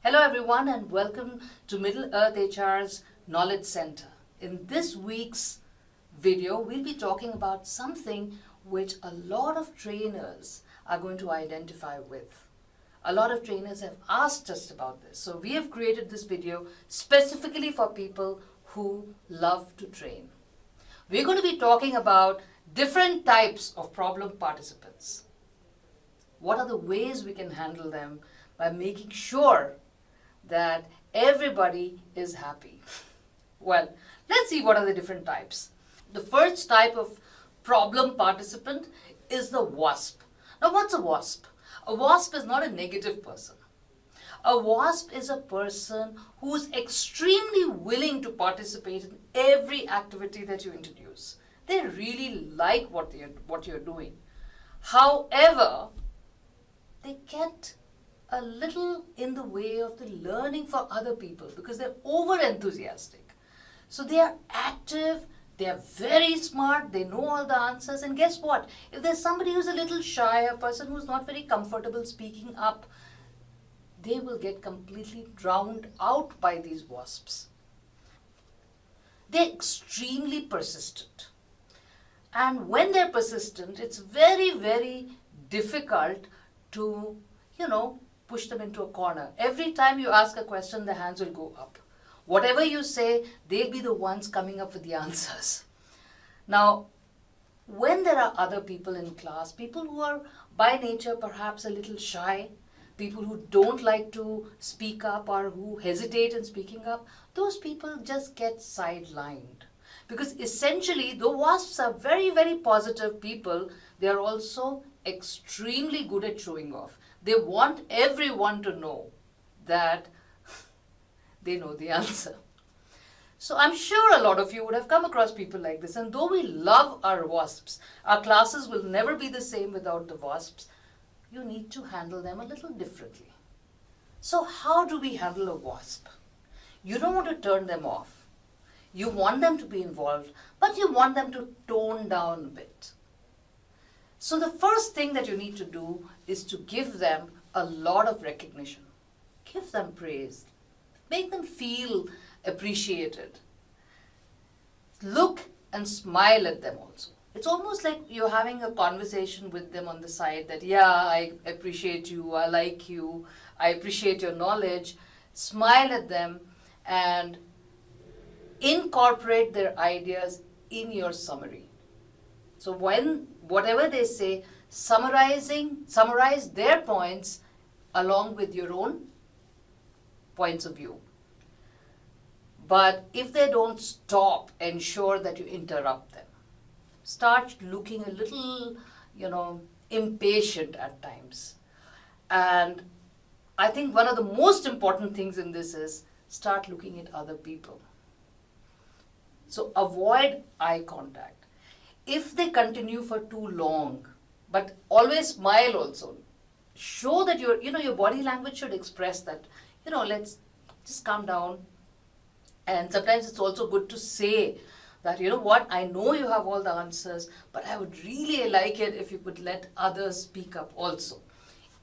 Hello everyone and welcome to Middle Earth HR's Knowledge Center. In this week's video, we'll be talking about something which a lot of trainers are going to identify with. A lot of trainers have asked us about this. So we have created this video specifically for people who love to train. We're going to be talking about different types of problem participants. What are the ways we can handle them by making sure that everybody is happy? Well, let's see what are the different types. The first type of problem participant is the wasp. Now, what's a wasp? A wasp is not a negative person. A wasp is a person who's extremely willing to participate in every activity that you introduce. They really like what you're doing. However, they get a little in the way of the learning for other people because they're over enthusiastic. So they are active, they are very smart, they know all the answers, and guess what? If there's somebody who's a little shy, a person who's not very comfortable speaking up, they will get completely drowned out by these wasps. They're extremely persistent. And when they're persistent, it's very, very difficult to, push them into a corner. Every time you ask a question, the hands will go up. Whatever you say, they'll be the ones coming up with the answers. Now, when there are other people in class, people who are by nature perhaps a little shy, people who don't like to speak up or who hesitate in speaking up, those people just get sidelined. Because essentially, the wasps are very, very positive people. They are also extremely good at showing off. They want everyone to know that they know the answer. So I'm sure a lot of you would have come across people like this. And though we love our wasps, our classes will never be the same without the wasps. You need to handle them a little differently. So how do we handle a wasp? You don't want to turn them off. You want them to be involved, but you want them to tone down a bit. So the first thing that you need to do is to give them a lot of recognition. Give them praise. Make them feel appreciated. Look and smile at them also. It's almost like you're having a conversation with them on the side that, yeah, I appreciate you, I like you, I appreciate your knowledge. Smile at them and incorporate their ideas in your summary. So whatever they say, summarize their points along with your own points of view. But if they don't stop, ensure that you interrupt them. Start looking a little, impatient at times. And I think one of the most important things in this is start looking at other people. So avoid eye contact. If they continue for too long, but always smile also. Show that your body language should express that, let's just calm down. And sometimes it's also good to say that, I know you have all the answers, but I would really like it if you could let others speak up also.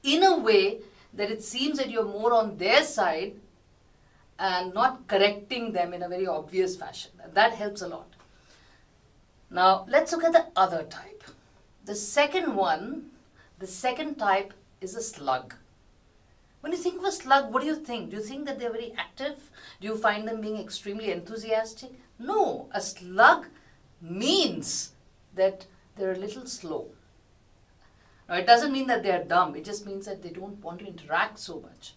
In a way that it seems that you're more on their side and not correcting them in a very obvious fashion. That helps a lot. Now, let's look at the other type. The second type is a slug. When you think of a slug, what do you think? Do you think that they're very active? Do you find them being extremely enthusiastic? No, a slug means that they're a little slow. Now, it doesn't mean that they're dumb. It just means that they don't want to interact so much.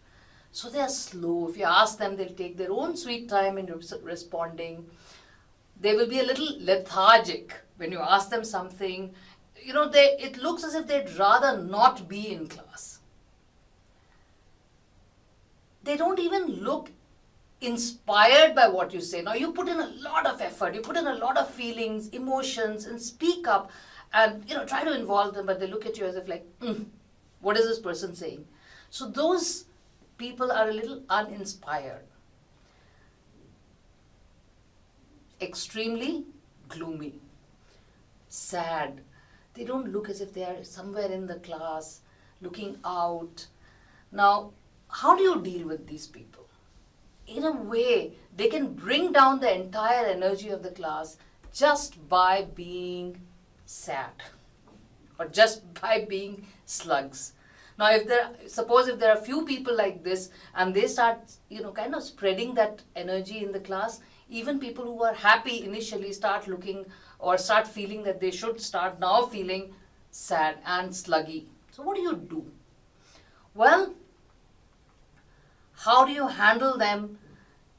So they're slow. If you ask them, they'll take their own sweet time in responding. They will be a little lethargic when you ask them something. It looks as if they'd rather not be in class. They don't even look inspired by what you say. Now, you put in a lot of effort, you put in a lot of feelings, emotions, and speak up and, try to involve them, but they look at you as if like, what is this person saying? So those people are a little uninspired. Extremely gloomy, sad. They don't look as if they are somewhere in the class, looking out. Now, how do you deal with these people? In a way, they can bring down the entire energy of the class just by being sad or just by being slugs. Now, suppose if there are few people like this and they start, kind of spreading that energy in the class, even people who are happy initially start looking or start feeling that they should start now feeling sad and sluggy. So what do you do? Well, how do you handle them?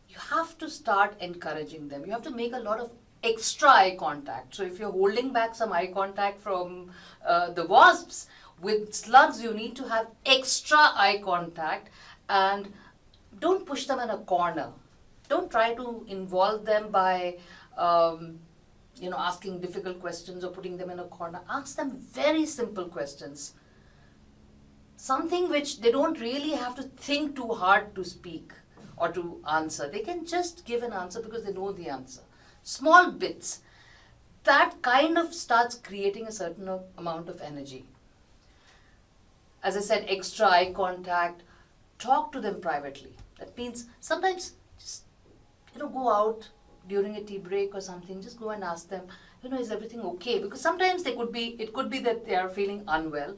You have to start encouraging them. You have to make a lot of extra eye contact. So if you're holding back some eye contact from the wasps, with slugs you need to have extra eye contact, and don't push them in a corner. Don't try to involve them by asking difficult questions or putting them in a corner. Ask them very simple questions. Something which they don't really have to think too hard to speak or to answer. They can just give an answer because they know the answer. Small bits. That kind of starts creating a certain amount of energy. As I said, extra eye contact. Talk to them privately. That means sometimes just go out during a tea break or something. Just go and ask them, is everything okay? Because sometimes it could be that they are feeling unwell.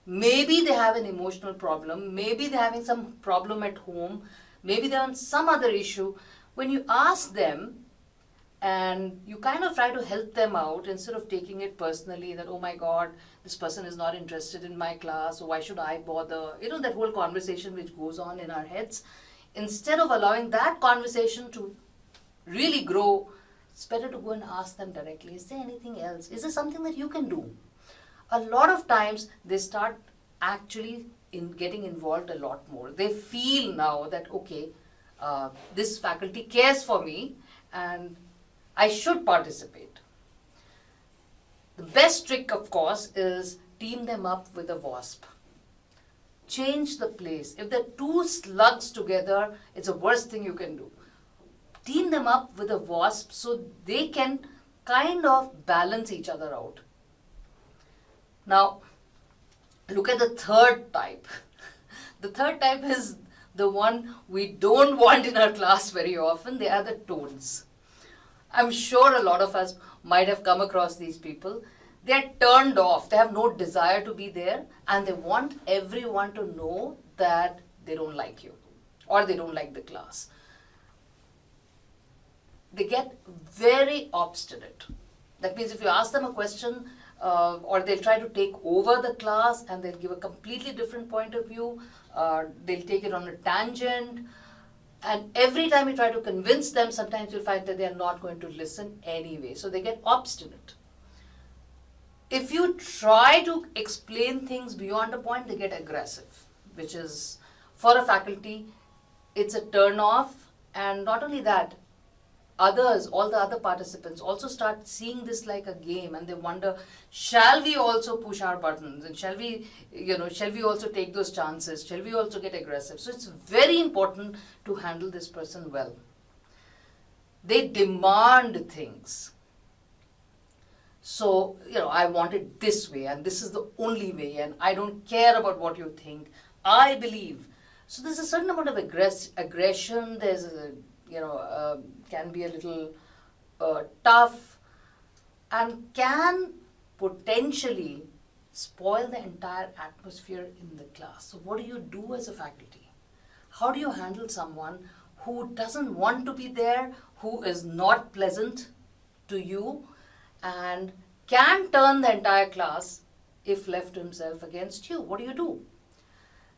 Maybe they have an emotional problem. Maybe they're having some problem at home. Maybe they're on some other issue. When you ask them and you kind of try to help them out instead of taking it personally that, oh my God, this person is not interested in my class, so why should I bother? That whole conversation which goes on in our heads. Instead of allowing that conversation to really grow, it's better to go and ask them directly, is there anything else? Is there something that you can do? A lot of times they start actually getting involved a lot more. They feel now that, okay, this faculty cares for me and I should participate. The best trick, of course, is team them up with a wasp. Change the place. If they're two slugs together, it's the worst thing you can do. Team them up with a wasp so they can kind of balance each other out. Now, look at the third type. The third type is the one we don't want in our class very often. They are the toads. I'm sure a lot of us might have come across these people. They're turned off. They have no desire to be there, and they want everyone to know that they don't like you or they don't like the class. They get very obstinate. That means if you ask them a question, or they'll try to take over the class and they'll give a completely different point of view, they'll take it on a tangent, and every time you try to convince them, sometimes you'll find that they're not going to listen anyway. So they get obstinate. If you try to explain things beyond a point, they get aggressive, which is, for a faculty, it's a turn off. And not only that, all the other participants also start seeing this like a game, and they wonder, shall we also push our buttons, and shall we also take those chances, shall we also get aggressive? So it's very important to handle this person well. They demand things. So, I want it this way, and this is the only way, and I don't care about what you think. I believe. So there's a certain amount of aggression. There's can be a little tough, and can potentially spoil the entire atmosphere in the class. So what do you do as a faculty? How do you handle someone who doesn't want to be there, who is not pleasant to you, and can turn the entire class, if left to himself, against you? What do you do?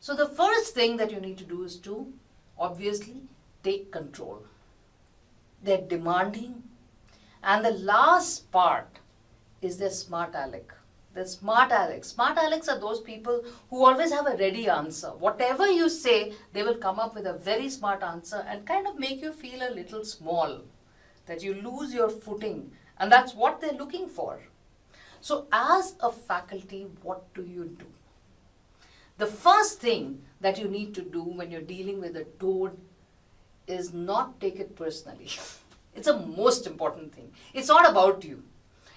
So the first thing that you need to do is to, obviously, take control. They're demanding. And the last part is their smart aleck. The smart alecks. Smart alecks are those people who always have a ready answer. Whatever you say, they will come up with a very smart answer and kind of make you feel a little small, that you lose your footing. And that's what they're looking for. So as a faculty, what do you do? The first thing that you need to do when you're dealing with a toad is not take it personally. It's a most important thing. It's not about you.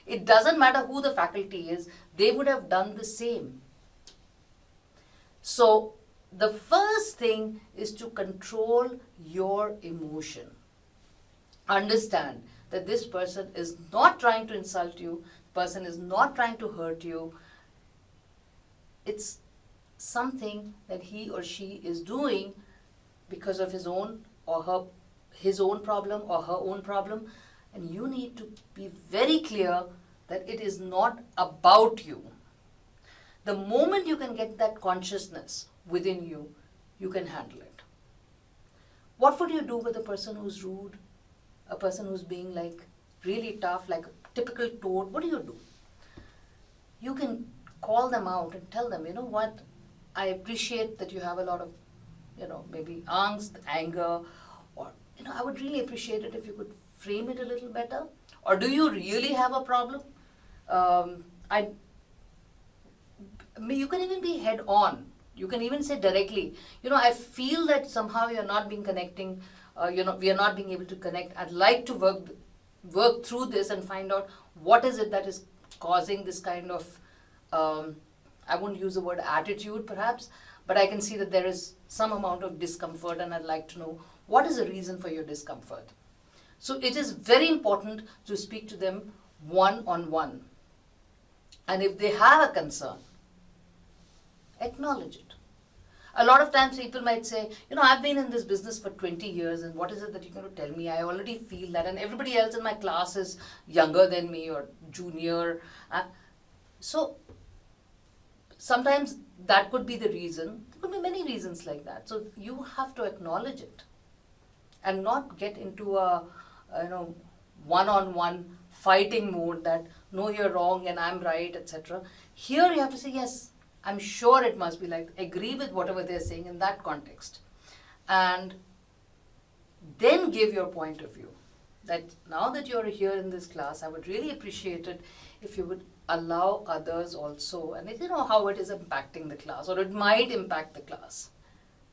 It doesn't matter who the faculty is, they would have done the same. So the first thing is to control your emotion. Understand that this person is not trying to insult you, person is not trying to hurt you. It's something that he or she is doing because of his own problem or her own problem, and you need to be very clear that it is not about you. The moment you can get that consciousness within you, you can handle it. What would you do with a person who's rude, a person who's being like really tough, like a typical toad? What do? You can call them out and tell them, you know what, I appreciate that you have a lot of, maybe angst, anger, or, I would really appreciate it if you could frame it a little better. Or do you really have a problem? You can even be head on. You can even say directly, I feel that somehow you're not being connecting, we are not being able to connect. I'd like to work through this and find out what is it that is causing this kind of, I won't use the word attitude perhaps, but I can see that there is some amount of discomfort, and I'd like to know what is the reason for your discomfort. So it is very important to speak to them one-on-one. And if they have a concern, acknowledge it. A lot of times people might say, I've been in this business for 20 years and what is it that you're going to tell me? I already feel that, and everybody else in my class is younger than me or junior. So sometimes that could be the reason. There could be many reasons like that. So you have to acknowledge it and not get into a one-on-one fighting mode that, no, you're wrong and I'm right, etc. Here you have to say, yes, I'm sure it must be like, agree with whatever they're saying in that context. And then give your point of view. That now that you're here in this class, I would really appreciate it if you would allow others also, and you know how it is impacting the class, or it might impact the class.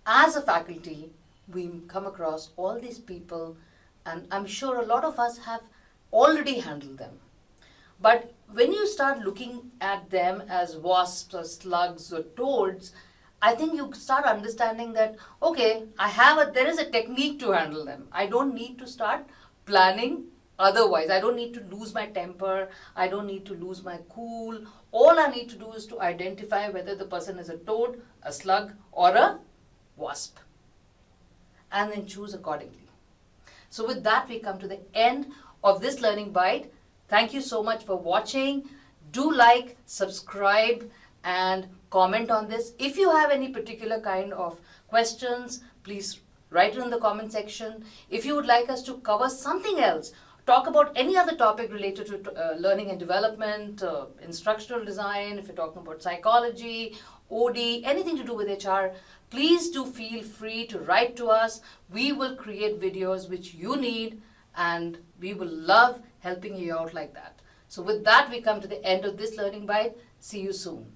As a faculty, we come across all these people, and I'm sure a lot of us have already handled them. But when you start looking at them as wasps or slugs or toads, I think you start understanding that, okay, there is a technique to handle them. I don't need to start planning otherwise. I don't need to lose my temper. I don't need to lose my cool. All I need to do is to identify whether the person is a toad, a slug, or a wasp, and then choose accordingly. So with that, we come to the end of this Learning Bite. Thank you so much for watching. Do like, subscribe, and comment on this. If you have any particular kind of questions, please write it in the comment section. If you would like us to cover something else, talk about any other topic related to learning and development, instructional design, if you're talking about psychology, OD, anything to do with HR, please do feel free to write to us. We will create videos which you need, and we will love helping you out like that. So with that, we come to the end of this Learning Bite. See you soon.